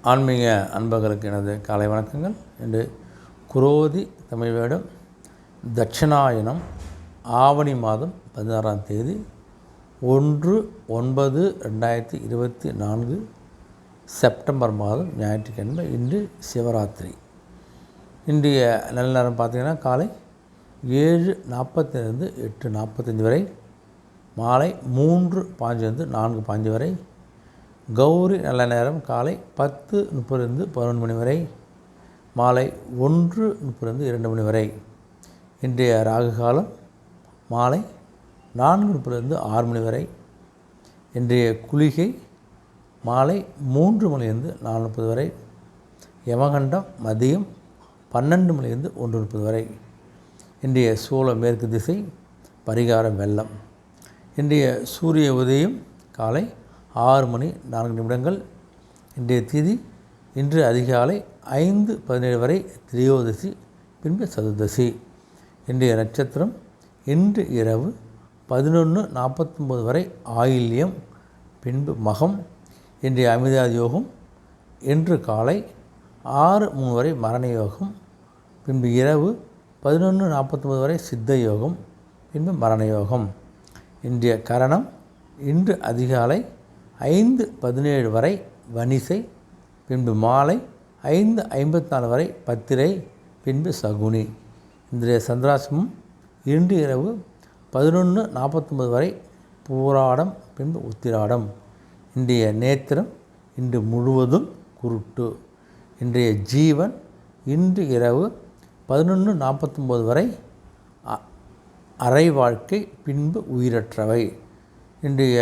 ஆன்மீக அன்பர்களுக்கு எனது காலை வணக்கங்கள். இன்று குரோதி தமிழ் வேடம் தட்சிணாயனம் ஆவணி மாதம் 16ஆம் தேதி 1/9/2024 செப்டம்பர் மாதம் ஞாயிற்றுக்கிழமை. இன்று சிவராத்திரி. இன்றைய நல்ல நேரம் பார்த்திங்கன்னா காலை 7:40 8:45 வரை, மாலை 3:05 4:05 வரை. கௌரி நல்ல நேரம் காலை 10:30 11 மணி வரை, மாலை 1:30 2 மணி வரை. இன்றைய ராகு காலம் மாலை 4:30 6 மணி வரை. இன்றைய குளிகை மாலை 3 மணிலிருந்து 4:30 வரை. யமகண்டம் மதியம் 12 மணிலிருந்து 1:30 வரை. இன்றைய சூல மேற்கு திசை, பரிகாரம் வெள்ளம். இன்றைய சூரிய உதயம் காலை 6:04. இன்றைய திதி இன்று அதிகாலை 5:17 வரை திரியோதசி, பின்பு சதுர்தசி. இன்றைய நட்சத்திரம் இன்று இரவு 11:49 வரை ஆயில்யம், பின்பு மகம். இன்றைய அமிர்தாதி யோகம் இன்று காலை 6:03 வரை மரண யோகம், பின்பு இரவு 11:49 வரை சித்த யோகம், பின்பு மரண யோகம். இன்றைய கரணம் இன்று அதிகாலை 5:17 வரை வணிசை, பின்பு மாலை 5:54 வரை பத்திரை, பின்பு சகுனி. இன்றைய சந்திராசிரமம் இன்று இரவு 11:49 வரை பூராடம், பின்பு உத்திராடம். இன்றைய நேத்திரம் இன்று முழுவதும் குருட்டு. இன்றைய ஜீவன் இன்று இரவு 11:49 வரை அரை வாழ்க்கை, பின்பு உயிரற்றவை. இன்றைய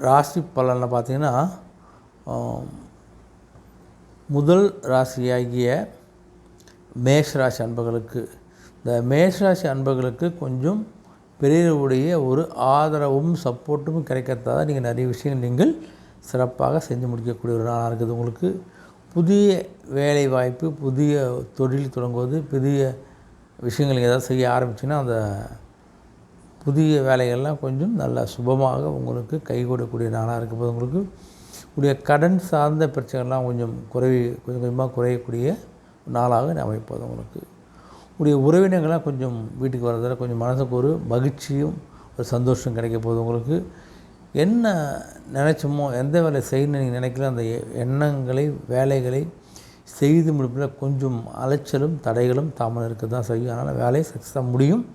ராசி பலனில் பார்த்திங்கன்னா, முதல் ராசியாகிய மேஷராசி அன்பர்களுக்கு, இந்த மேஷராசி அன்பர்களுக்கு கொஞ்சம் பெரியவருடைய ஒரு ஆதரவும் சப்போர்ட்டும் கிடைக்கிறதால நீங்கள் நிறைய விஷயங்கள் நீங்கள் சிறப்பாக செஞ்சு முடிக்கக்கூடிய ஒரு நாளாக இருக்குது. உங்களுக்கு புதிய வேலை வாய்ப்பு, புதிய தொழில் தொடங்குவது, புதிய விஷயங்கள் ஏதாவது செய்ய ஆரம்பிச்சிங்கன்னா அந்த புதிய வேலைகள்லாம் கொஞ்சம் நல்ல சுபமாக உங்களுக்கு கைகூடக்கூடிய நாளாக இருக்கும்போது, உங்களுக்கு உடைய கடன் சார்ந்த பிரச்சனைகள்லாம் கொஞ்சம் கொஞ்சமாக குறையக்கூடிய நாளாக அமைப்பது. உங்களுக்கு உடைய உறவினர்கள்லாம் கொஞ்சம் வீட்டுக்கு வர்றதில் கொஞ்சம் மனதுக்கு ஒரு மகிழ்ச்சியும் ஒரு சந்தோஷம் கிடைக்க போகுது. உங்களுக்கு என்ன நினச்சோமோ, எந்த வேலை செய்யணும்னு நீங்கள் நினைக்கல, அந்த எண்ணங்களை வேலைகளை செய்து முடிப்பில் கொஞ்சம் அலைச்சலும் தடைகளும் தாமதம் இருக்க தான் செய்யும். அதனால் வேலையை சக்ஸஸாக முடியும்.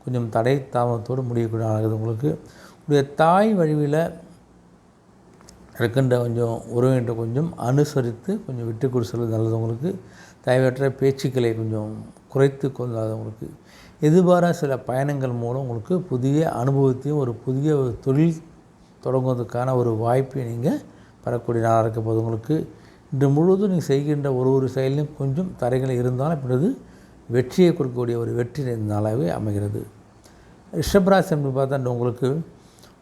கொஞ்சம் தடை தாமதத்தோடு முடியக்கூடிய ஆகுது. உங்களுக்கு உடைய தாய் வழிவில் இருக்கின்ற கொஞ்சம் உறவினர்கிட்ட கொஞ்சம் அனுசரித்து கொஞ்சம் விட்டு கொடு செல்வது நல்லது. உங்களுக்கு தேவையற்ற பேச்சுக்களை கொஞ்சம் குறைத்து கொள்ளாது. உங்களுக்கு எதிர்பாராத சில பயணங்கள் மூலம் உங்களுக்கு புதிய அனுபவத்தையும் ஒரு புதிய தொழில் தொடங்குவதற்கான ஒரு வாய்ப்பை நீங்கள் பெறக்கூடிய நாளாக இருக்க போது. உங்களுக்கு இன்று முழுவதும் நீங்கள் செய்கின்ற ஒரு செயலிலும் கொஞ்சம் தடைகள் இருந்தாலும் இப்பொழுது வெற்றியை கொடுக்கக்கூடிய ஒரு வெற்றி நாளாகவே அமைகிறது. ரிஷபராசி என்று பார்த்தா, உங்களுக்கு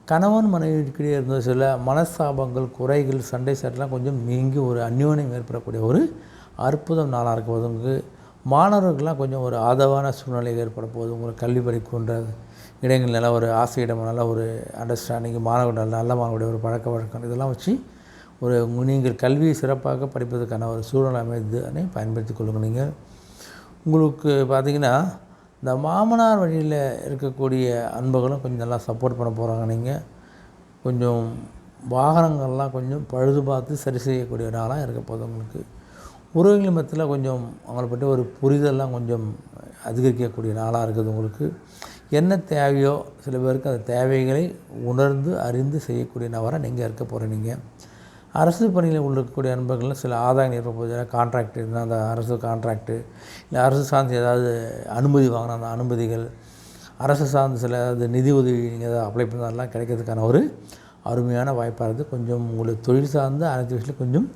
கணவன் மனைவிக்கிட்டே இருந்த சில மனஸ்தாபங்கள், குறைகள், சண்டை சட்டெல்லாம் கொஞ்சம் நீங்கி ஒரு அந்யோன்யம் ஏற்படக்கூடிய ஒரு அற்புதம் நாளாக இருக்க போது. உங்களுக்கு மாணவர்கள்லாம் கொஞ்சம் ஒரு ஆதரவான சூழ்நிலை ஏற்பட போகுது. உங்களுக்கு கல்வி படிக்கின்ற இடங்கள் நல்ல ஒரு ஆசையிடம், நல்ல ஒரு அண்டர்ஸ்டாண்டிங், மாணவர்கள் நல்ல மாணவருடைய ஒரு பழக்க வழக்கம் இதெல்லாம் வச்சு ஒரு நீங்கள் கல்வியை சிறப்பாக படிப்பதற்கான ஒரு சூழ்நிலை அமைந்ததை பயன்படுத்தி கொள்ளுங்கள். நீங்கள் உங்களுக்கு பார்த்திங்கன்னா, இந்த மாமனார் வழியில் இருக்கக்கூடிய அன்புகளும் கொஞ்சம் நல்லா சப்போர்ட் பண்ண போகிறாங்க. நீங்கள் கொஞ்சம் வாகனங்கள்லாம் கொஞ்சம் பழுது பார்த்து சரி செய்யக்கூடிய நாளாக இருக்க போது. உங்களுக்கு உறவுகள் மத்தியில் கொஞ்சம் அவங்கள பற்றி ஒரு புரிதல்லாம் கொஞ்சம் அதிகரிக்கக்கூடிய நாளாக இருக்குது. உங்களுக்கு என்ன தேவையோ சில பேருக்கு அந்த தேவைகளை உணர்ந்து அறிந்து செய்யக்கூடிய நபராக நீங்கள் இருக்க போகிறீங்க. அரசு பணியில் உள்ளக்கூடிய நண்பர்கள் சில ஆதாயம் ஏற்படும்போது, கான்ட்ராக்ட் இருந்தால் அந்த அரசு கான்ட்ராக்டு, இல்லை அரசு சார்ந்து ஏதாவது அனுமதி வாங்கினா அந்த அனுமதிகள், அரசு சார்ந்து சில ஏதாவது நிதி உதவி நீங்கள் ஏதாவது அப்ளை பண்ணாலாம் கிடைக்கிறதுக்கான ஒரு அருமையான வாய்ப்பாக இருக்குது. கொஞ்சம் உங்களுக்கு தொழில் சார்ந்த அனைத்து விஷயத்தில் கொஞ்சம்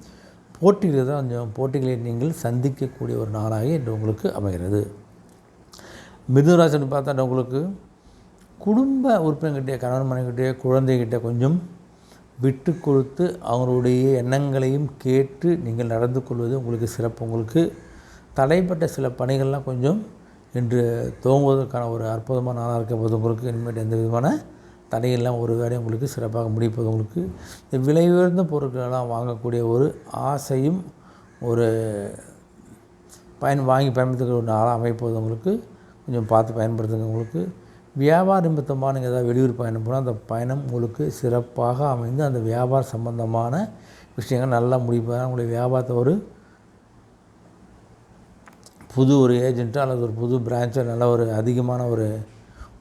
போட்டிகளை நீங்கள் சந்திக்கக்கூடிய ஒரு நாளாக இன்று உங்களுக்கு அமைகிறது. மிதுனராசின்னு பார்த்தா, உங்களுக்கு குடும்ப உறுப்பினர்கிட்டே, கணவன் மனைவிக்கிட்டே, குழந்தைகிட்ட கொஞ்சம் விட்டு கொடுத்து அவங்களுடைய எண்ணங்களையும் கேட்டு நீங்கள் நடந்து கொள்வது உங்களுக்கு சிறப்பு. உங்களுக்கு தடைப்பட்ட சில பணிகள்லாம் கொஞ்சம் இன்று துவங்குவதற்கான ஒரு அற்புதமான நாளாக இருக்க போது. உங்களுக்கு இனிமேல் எந்த விதமான தடையெல்லாம் ஒரு வேலையை உங்களுக்கு சிறப்பாக முடிப்பது உங்களுக்கு இந்த விலை உயர்ந்த பொருட்களெல்லாம் வாங்கக்கூடிய ஒரு ஆசையும் ஒரு வாங்கி பயன்படுத்துகிற ஒரு நாளாக அமைப்பது உங்களுக்கு கொஞ்சம் பார்த்து பயன்படுத்துங்க. உங்களுக்கு வியாபார நிமித்தமாக நீங்கள் ஏதாவது வெளியூர் பயணம் போனால் அந்த பயணம் உங்களுக்கு சிறப்பாக அமைந்து அந்த வியாபார சம்பந்தமான விஷயங்கள் நல்லா முடிப்பாக உங்களுடைய வியாபாரத்தை ஒரு புது ஒரு ஏஜென்ட்டோ அல்லது ஒரு புது பிரான்ச்சோ நல்ல ஒரு அதிகமான ஒரு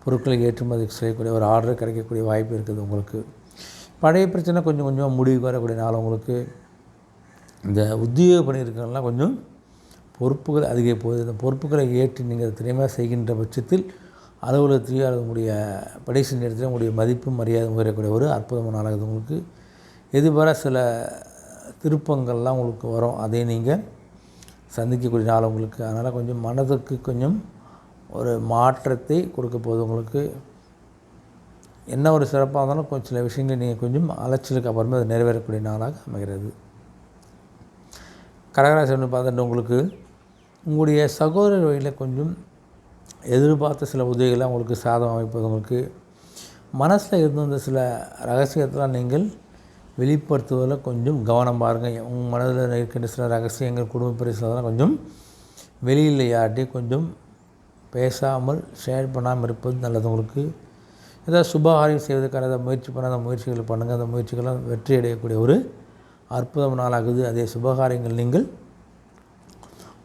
பொருட்களை ஏற்றுமதி செய்யக்கூடிய ஒரு ஆர்டர் கிடைக்கக்கூடிய வாய்ப்பு இருக்குது. உங்களுக்கு பழைய பிரச்சனை கொஞ்சம் கொஞ்சமாக முடிவுக்கு வரக்கூடிய நாள் உங்களுக்கு. இந்த உத்தியோக பணி இருக்கிறவங்களாம் கொஞ்சம் பொறுப்புகள் அதிக போகுது. இந்த பொறுப்புகளை ஏற்றி நீங்கள் திறமையாக செய்கின்ற பட்சத்தில் அலுவலகத்திலேயோ அல்லது உங்களுடைய கடைசி நேரத்தில் உங்களுடைய மதிப்பு மரியாதை உயரக்கூடிய ஒரு அற்புதமான நாளாகுது. உங்களுக்கு எதிர்பாராத சில திருப்பங்கள்லாம் உங்களுக்கு வரும், அதை நீங்கள் சந்திக்கக்கூடிய நாள் உங்களுக்கு. அதனால் கொஞ்சம் மனதுக்கு கொஞ்சம் ஒரு மாற்றத்தை கொடுக்க போகுது. உங்களுக்கு என்ன ஒரு சிறப்பாக இருந்தாலும் கொஞ்சம் சில விஷயங்களை நீங்கள் கொஞ்சம் அலைச்சலுக்கு அப்புறமே அது நிறைவேறக்கூடிய நாளாக அமைகிறது. கடகராசி பார்த்துட்டு உங்களுக்கு உங்களுடைய சகோதரர் வழியில் கொஞ்சம் எதிர்பார்த்த சில உதவிகள்லாம் உங்களுக்கு சாதகம் அமைப்பது. உங்களுக்கு மனசில் இருந்து வந்த சில ரகசியத்தெல்லாம் நீங்கள் வெளிப்படுத்துவதில் கொஞ்சம் கவனம் பாருங்கள். உங்கள் மனதில் இருக்கின்ற சில ரகசியங்கள் குடும்ப பிரச்சனைலாம் கொஞ்சம் வெளியில் யார்ட்டையும் கொஞ்சம் பேசாமல் ஷேர் பண்ணாமல் இருப்பது நல்லது. உங்களுக்கு ஏதாவது சுபகாரியம் செய்வதற்கான ஏதாவது முயற்சி பண்ண அந்த முயற்சிகளை பண்ணுங்கள். அந்த முயற்சிகள்லாம் வெற்றி அடையக்கூடிய ஒரு அற்புதம் நாளாகுது. அதே சுபகாரியங்கள் நீங்கள்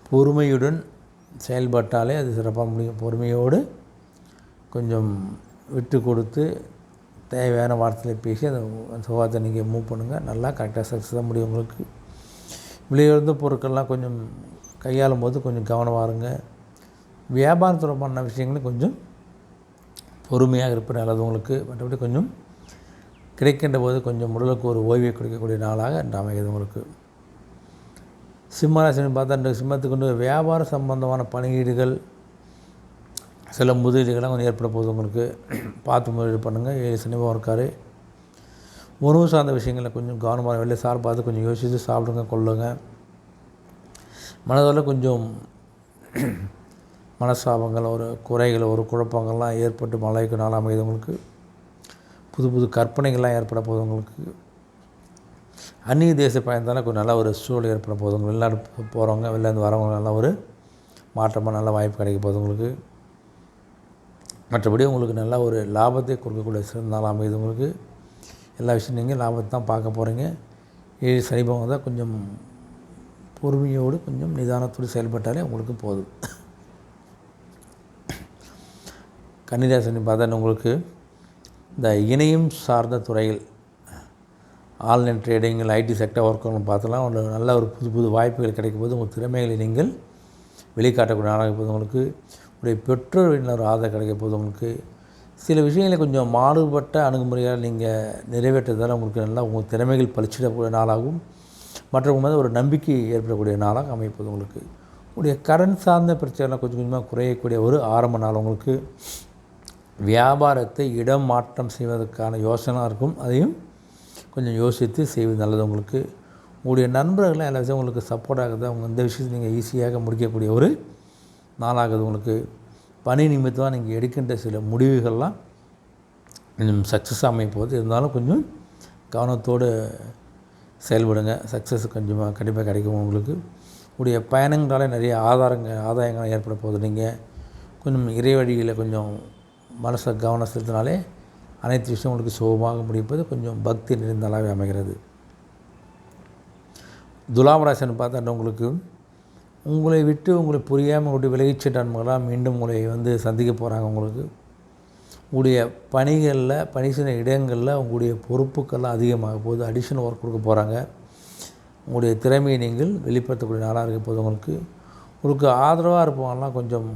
பொறுமையுடன் செயல்பட்டாலே அது சிறப்பாக முடியும். பொறுமையோடு கொஞ்சம் விட்டு கொடுத்து தேவையான வார்த்தைகளை பேசி அந்த சுகாதாரத்தை நீங்கள் மூவ் பண்ணுங்கள். நல்லா கரெக்டாக சக்ஸஸ் தான் முடியும். உங்களுக்கு விலையுயர்ந்த பொருட்கள்லாம் கொஞ்சம் கையாளும் போது கொஞ்சம் கவனமாக இருங்க. வியாபாரம் தொடர்பான விஷயங்களும் கொஞ்சம் பொறுமையாக இருப்பது நல்லது. உங்களுக்கு மற்றபடி கொஞ்சம் கிடைக்கின்ற போது கொஞ்சம் உடலுக்கு ஒரு ஓய்வை கொடுக்கக்கூடிய நாளாக இன்று அமைகிறது. உங்களுக்கு சிம்மராசின்னு பார்த்தா இந்த சிம்மத்துக்கு கொண்டு வியாபார சம்பந்தமான பணியீடுகள் சில முதலீடுகள்லாம் கொஞ்சம் ஏற்பட போகுது. உங்களுக்கு பார்த்து முதலீடு பண்ணுங்கள். 7 சனிமாக இருக்கார். உணவு சார்ந்த விஷயங்களில் கொஞ்சம் கவனமாக வெளில பார்த்து கொஞ்சம் யோசித்து சாப்பிடுங்க கொள்ளுங்க. மனதளவில் கொஞ்சம் மனஸ்தாபங்கள் ஒரு குறைகள் ஒரு குழப்பங்கள்லாம் ஏற்பட்டு மழைக்கு நாளாக அமைகிறது. உங்களுக்கு புது புது கற்பனைகள்லாம் ஏற்பட போகுது. உங்களுக்கு அந்நிய தேச பயணத்தால் கொஞ்சம் நல்ல ஒரு சூழல் ஏற்பட போகுது. உங்களுக்கு வெளிநாடு போகிறவங்க வெளிலேருந்து வரவங்க நல்ல ஒரு மாற்றமாக நல்ல வாய்ப்பு கிடைக்க போகுது. உங்களுக்கு மற்றபடி உங்களுக்கு நல்ல ஒரு லாபத்தை கொடுக்கக்கூடிய சிறந்த நாள் அமையுது. உங்களுக்கு எல்லா விஷயம் நீங்கள் லாபத்தை தான் பார்க்க போகிறீங்க. 7 சனிபவங்க தான் கொஞ்சம் பொறுமையோடு கொஞ்சம் நிதானத்தோடு செயல்பட்டாலே உங்களுக்கு போதும். கன்னிராசி பார்த்தா உங்களுக்கு இந்த இணையம் சார்ந்த துறைகள் ஆன்லைன் ட்ரேடிங் ஐடி செக்டர் ஒர்க்குன்னு பார்த்தலாம் ஒரு நல்ல ஒரு புது புது வாய்ப்புகள் கிடைக்கும் போது உங்கள் திறமைகளை நீங்கள் வெளிக்காட்டக்கூடிய நாளாக போது. உங்களுக்கு உடைய பெற்றோரின் ஒரு ஆதரவு கிடைக்க போது. உங்களுக்கு சில விஷயங்களை கொஞ்சம் மாறுபட்ட அணுகுமுறையால் நீங்கள் நிறைவேற்றுறதால் உங்களுக்கு நல்லா உங்கள் திறமைகள் பழிச்சிடக்கூடிய நாளாகவும் மற்றவங்க மேலே ஒரு நம்பிக்கை ஏற்படக்கூடிய நாளாக அமைப்பது. உங்களுக்கு உடைய கடன் சார்ந்த பிரச்சனைலாம் கொஞ்சம் கொஞ்சமாக குறையக்கூடிய ஒரு ஆரம்ப நாள். உங்களுக்கு வியாபாரத்தை இடம் மாற்றம் செய்வதற்கான யோசனை இருக்கும், அதையும் கொஞ்சம் யோசித்து செய்வது நல்லது. உங்களுக்கு உங்களுடைய நண்பர்கள்லாம் எல்லா விஷயம் உங்களுக்கு சப்போர்ட் ஆகுது. அவங்க இந்த விஷயத்தை நீங்கள் ஈஸியாக முடிக்கக்கூடிய ஒரு நாளாகுது. உங்களுக்கு பணி நிமித்தமாக நீங்கள் எடுக்கின்ற சில முடிவுகள்லாம் கொஞ்சம் சக்ஸஸ் அமைப்போது. இருந்தாலும் கொஞ்சம் கவனத்தோடு செயல்படுங்க. சக்ஸஸ் கொஞ்சமாக கண்டிப்பாக கிடைக்கும். உங்களுக்கு உடைய பயணங்களால் நிறைய ஆதாயங்கள் ஏற்பட போகுது. நீங்கள் கொஞ்சம் இறை வழியில் கொஞ்சம் மனசை கவனம் செலுத்தினாலே அனைத்து விஷயம் உங்களுக்கு சுகமாக முடிப்பது கொஞ்சம் பக்தி நிறைந்தளாகவே அமைகிறது. துலாம் ராசின்னு பார்த்தா உங்களுக்கு உங்களை விட்டு உங்களை புரியாமல் உங்களுடைய விலகிச்ச நண்பர்களாக மீண்டும் உங்களை சந்திக்க போகிறாங்க. உங்களுக்கு உங்களுடைய பணிகளில் பணி செய்கிற இடங்களில் உங்களுடைய பொறுப்புக்கெல்லாம் அதிகமாக போகுது. அடிஷ்னல் ஒர்க் கொடுக்க போகிறாங்க. உங்களுடைய திறமையை நீங்கள் வெளிப்படுத்தக்கூடிய நாளாக இருக்க போது. உங்களுக்கு ஆதரவாக இருப்பவங்கலாம் கொஞ்சம்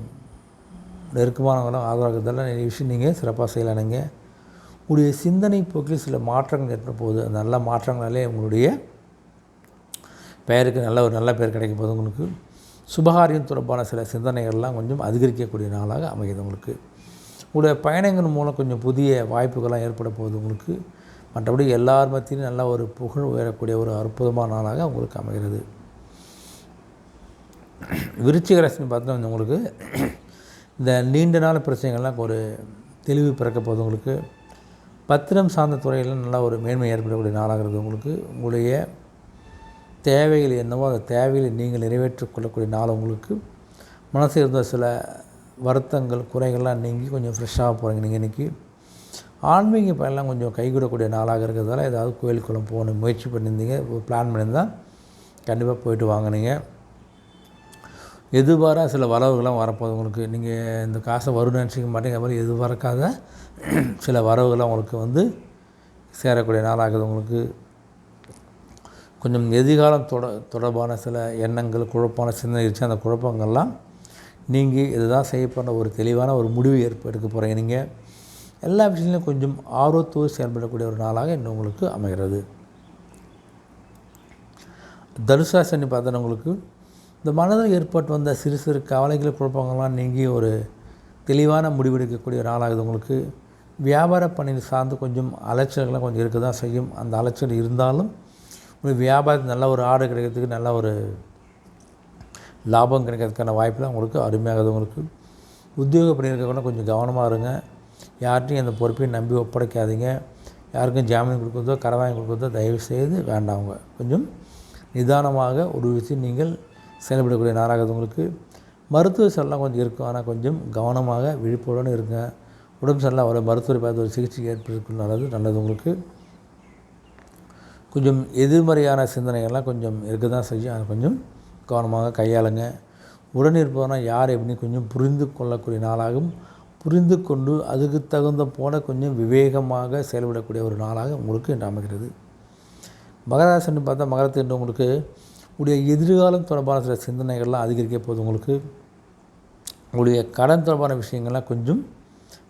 நெருக்கமானவங்களாம் ஆதரவாக இருக்கிறதால நிறைய விஷயம் நீங்கள் சிறப்பாக செய்யலாம். நீங்கள் உங்களுடைய சிந்தனை போக்கில் சில மாற்றங்கள் ஏற்பட போகுது. அந்த நல்ல மாற்றங்களாலே உங்களுடைய பெயருக்கு நல்ல பெயர் கிடைக்கும் போது. உங்களுக்கு சுபகாரியம் தொடர்பான சில சிந்தனைகள்லாம் கொஞ்சம் அதிகரிக்கக்கூடிய நாளாக அமைகிறது. உங்களுக்கு உங்களுடைய பயணங்கள் மூலம் கொஞ்சம் புதிய வாய்ப்புகள்லாம் ஏற்பட போகுது. உங்களுக்கு மற்றபடி எல்லார் மத்தியிலும் நல்ல ஒரு புகழ் உயரக்கூடிய ஒரு அற்புதமான நாளாக உங்களுக்கு அமைகிறது. விருச்சிக ராசின்னு பார்த்தோன்னா உங்களுக்கு இந்த நீண்ட நாள் பிரச்சனைகள்லாம் ஒரு தெளிவு பிறக்க போகுது. உங்களுக்கு பத்திரம் சார்ந்த துறையில் நல்ல ஒரு மேன்மை ஏற்படக்கூடிய நாளாகிறது உங்களுக்கு. உங்களுடைய தேவைகள் என்னவோ அந்த தேவைகளை நீங்கள் நிறைவேற்றிக் கொள்ளக்கூடிய நாள் உங்களுக்கு. மனசில் இருந்த சில வருத்தங்கள் குறைகள்லாம் நீங்கி கொஞ்சம் ஃப்ரெஷ்ஷாக போகிறீங்க. நீங்கள் இன்றைக்கி ஆன்மீக பயணம்லாம் கொஞ்சம் கைகூடக்கூடிய நாளாக இருக்கிறதால ஏதாவது கோயிலுக்குள்ளே போகணும் முயற்சி பண்ணியிருந்தீங்க, பிளான் பண்ணியிருந்தால் கண்டிப்பாக போயிட்டு வாங்கினீங்க. எதிர்பாரா சில வரவுகள்லாம் வரப்போகுது உங்களுக்கு. நீங்கள் இந்த காசை வரும்னு நினச்சிக்க மாட்டேங்க. மாதிரி எதிர்பார்க்காத சில வரவுகள்லாம் உங்களுக்கு சேரக்கூடிய நாளாகுது உங்களுக்கு. கொஞ்சம் எதிர்காலம் தொடர்பான சில எண்ணங்கள் குழப்பமான சிந்தனை இருந்துச்சு. அந்த குழப்பங்கள்லாம் நீங்கள் இதுதான் செய்யப்படுற ஒரு தெளிவான ஒரு முடிவு எடுக்க போகிறீங்க. நீங்கள் எல்லா விஷயத்துலையும் கொஞ்சம் ஆர்வத்தோடு செயல்படக்கூடிய ஒரு நாளாக இன்னும் உங்களுக்கு அமைகிறது. தனுசாசனி பார்த்தோன்னா உங்களுக்கு இந்த மனதில் ஏற்பட்டு வந்த சிறு சிறு கவலைகள் குழப்பங்கள்லாம் நீங்கி ஒரு தெளிவான முடிவெடுக்கக்கூடிய ஒரு நாளாகுது உங்களுக்கு. வியாபார பணியில் சார்ந்து கொஞ்சம் அலைச்சல்கள்லாம் கொஞ்சம் இருக்க தான் செய்யும். அந்த அலைச்சல் இருந்தாலும் உங்களுக்கு வியாபாரத்துக்கு நல்ல ஒரு ஆர்டர் கிடைக்கிறதுக்கு நல்ல ஒரு லாபம் கிடைக்கிறதுக்கான வாய்ப்புலாம் உங்களுக்கு அருமையாகுது உங்களுக்கு. உத்தியோக பணி இருக்கக்கூட கொஞ்சம் கவனமாக இருங்க. யார்கிட்டையும் அந்த பொறுப்பையும் நம்பி ஒப்படைக்காதீங்க. யாருக்கும் ஜாமீன் கொடுக்குறதோ கரை வாங்கி கொடுக்குறதோ தயவு செய்து வேண்டாங்க. கொஞ்சம் நிதானமாக ஒரு விஷயம் நீங்கள் செயல்படக்கூடிய நாளாகுது உங்களுக்கு. மருத்துவ செலலாம் கொஞ்சம் இருக்கும். ஆனால் கொஞ்சம் கவனமாக விழிப்புடன் இருங்க. உடம்பு சரியில்லை ஒரு மருத்துவரை பார்த்து ஒரு சிகிச்சை ஏற்படுத்திக் நல்லது உங்களுக்கு. கொஞ்சம் எதிர்மறையான சிந்தனைகள்லாம் கொஞ்சம் இருக்க தான் செய்யும். அதை கொஞ்சம் கவனமாக கையாளுங்க. உடன் இருப்பவனால் யார் எப்படின்னு கொஞ்சம் புரிந்து கொள்ளக்கூடிய நாளாகவும் புரிந்து கொண்டு அதுக்கு தகுந்த போல கொஞ்சம் விவேகமாக செயல்படக்கூடிய ஒரு நாளாக உங்களுக்கு இன்று அமைகிறது. மகராசன்னு பார்த்தா மகரத்து என்று உங்களுக்கு உங்களுடைய எதிர்காலம் தொடர்பான சில சிந்தனைகள்லாம் அதிகரிக்க போகுது உங்களுக்கு. உங்களுடைய கடன் தொடர்பான விஷயங்கள்லாம் கொஞ்சம்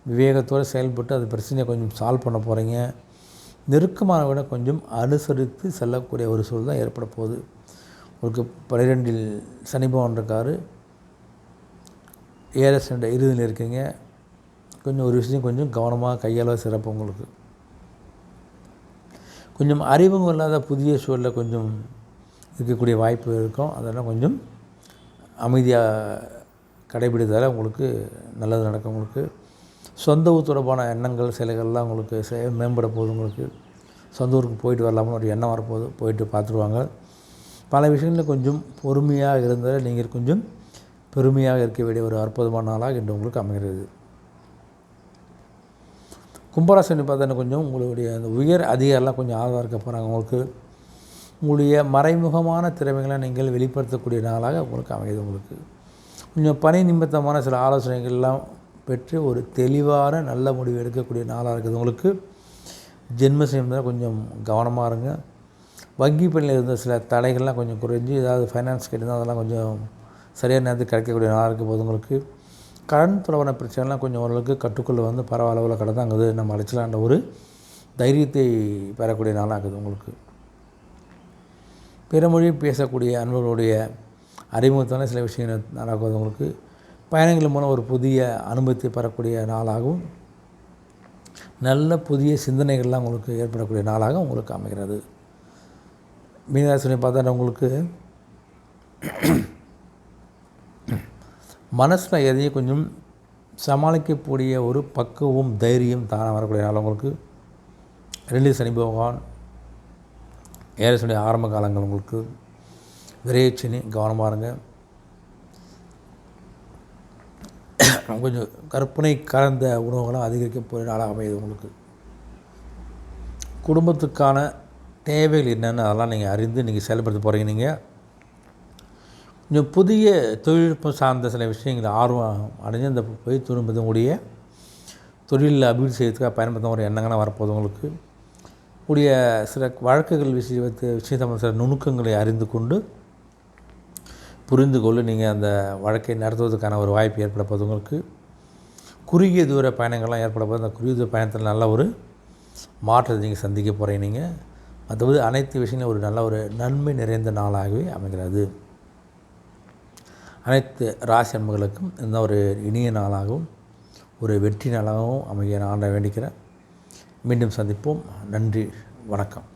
விவேகத்தோடு செயல்பட்டு அது பிரச்சனையை கொஞ்சம் சால்வ் பண்ண போகிறீங்க. நெருக்கமானவிட கொஞ்சம் அனுசரித்து செல்லக்கூடிய ஒரு சூழல் தான் ஏற்பட போகுது உங்களுக்கு. 12 சனி பகவான் இருக்கார். ஏழஸ் இறுதியில் இருக்கீங்க. கொஞ்சம் ஒரு விஷயம் கொஞ்சம் கவனமாக கையாள சிறப்பு உங்களுக்கு. கொஞ்சம் அறிமுகம் இல்லாத புதிய சூழலில் கொஞ்சம் இருக்கக்கூடிய வாய்ப்பு இருக்கும். அதெல்லாம் கொஞ்சம் அமைதியாக கடைபிடித்தால் உங்களுக்கு நல்லது நடக்கும் உங்களுக்கு. சொந்த ஊர் தொடர்பான எண்ணங்கள் சிலைகள்லாம் உங்களுக்கு மேம்பட போகுது உங்களுக்கு. சொந்த ஊருக்கு போயிட்டு வரலாம்னு ஒரு எண்ணம் வரப்போகுது. போயிட்டு பார்த்துருவாங்க. பல விஷயங்களில் கொஞ்சம் பொறுமையாக இருந்தால் நீங்கள் கொஞ்சம் பெருமையாக இருக்க வேண்டிய ஒரு அற்புதமான நாளாக இன்று உங்களுக்கு அமைகிறது. கும்பராசனி பார்த்தா கொஞ்சம் உங்களுடைய அந்த உயர் அதிகாரிலாம் கொஞ்சம் ஆதரவாக இருக்க போகிறாங்க உங்களுக்கு. உங்களுடைய மறைமுகமான திறமைகளை நீங்கள் வெளிப்படுத்தக்கூடிய நாளாக உங்களுக்கு அமைகிறது உங்களுக்கு. கொஞ்சம் பணி நிமித்தமான சில ஆலோசனைகள்லாம் பெற்று ஒரு தெளிவான நல்ல முடிவு எடுக்கக்கூடிய நாளாக இருக்குது உங்களுக்கு. ஜென்மசனி கொஞ்சம் கவனமாக இருங்க. வங்கி பணியில் இருந்த சில தடைகள்லாம் கொஞ்சம் குறைஞ்சி ஏதாவது ஃபைனான்ஸ் கேட்டிருந்தால் அதெல்லாம் கொஞ்சம் சரியான நேரத்துக்கு கிடைக்கக்கூடிய நாளாக இருக்க போது உங்களுக்கு. கடன் தொடர்பான பிரச்சனைலாம் கொஞ்சம் ஓரளவுக்கு கட்டுக்குள்ளே பரவாயில்ல கடந்தாங்குது நம்ம அழைச்சலான்ற ஒரு தைரியத்தை பெறக்கூடிய நாளாக இருக்குது உங்களுக்கு. பிற மொழி பேசக்கூடிய அன்பர்களுடைய அறிமுகத்தான சில விஷயங்கள் நடக்குது உங்களுக்கு. பயணங்கள் மூலம் ஒரு புதிய அனுபவத்தை பெறக்கூடிய நாளாகவும் நல்ல புதிய சிந்தனைகள்லாம் உங்களுக்கு ஏற்படக்கூடிய நாளாக உங்களுக்கு அமைகிறது. மீனராசினை பார்த்தா உங்களுக்கு மனசில் எதையும் கொஞ்சம் சமாளிக்கக்கூடிய ஒரு பக்குவம் தைரியம் தானாக வரக்கூடிய நாள் உங்களுக்கு. 2 சனி பகவான் ஏழசுடைய ஆரம்ப காலங்கள் உங்களுக்கு. விரையச்சனி கவனமாக இருங்க. கொஞ்சம் கற்பனை கலந்த உணவுகளாம் அதிகரிக்க போகிற நாளாக அமையுது உங்களுக்கு. குடும்பத்துக்கான தேவைகள் என்னென்னு அதெல்லாம் நீங்கள் அறிந்து நீங்கள் செயல்படுத்த போகிறீங்க. நீங்கள் கொஞ்சம் புதிய தொழில்நுட்பம் சார்ந்த சில விஷயங்கள் ஆர்வம் அடைஞ்சு அந்த போய் துன்பதனுடைய தொழிலில் அபிவிருத்தி செய்யறதுக்காக பயன்படுத்த ஒரு எண்ணங்கள்லாம் வரப்போகுது உங்களுக்கு. கூடிய சில வழக்குகள் விஷயத்தை சில நுணுக்கங்களை அறிந்து கொண்டு புரிந்து கொள்ள நீங்கள் அந்த வழக்கை நடத்துவதற்கான ஒரு வாய்ப்பு ஏற்பட போது உங்களுக்கு. குறுகிய தூர பயணங்கள்லாம் ஏற்பட போது அந்த குறுகிய தூர பயணத்தில் நல்ல ஒரு மாற்றத்தை நீங்கள் சந்திக்க போகிறீங்க. நீங்கள் மற்றபடி அனைத்து விஷயங்களும் ஒரு நல்ல ஒரு நன்மை நிறைந்த நாளாகவே அமைகிறது. அனைத்து ராசி அன்பர்களுக்கும் இந்த ஒரு இனிய நாளாகவும் ஒரு வெற்றி நாளாகவும் அமைய நான் வேண்டிக்கிறேன். மீண்டும் சந்திப்போம். நன்றி, வணக்கம்.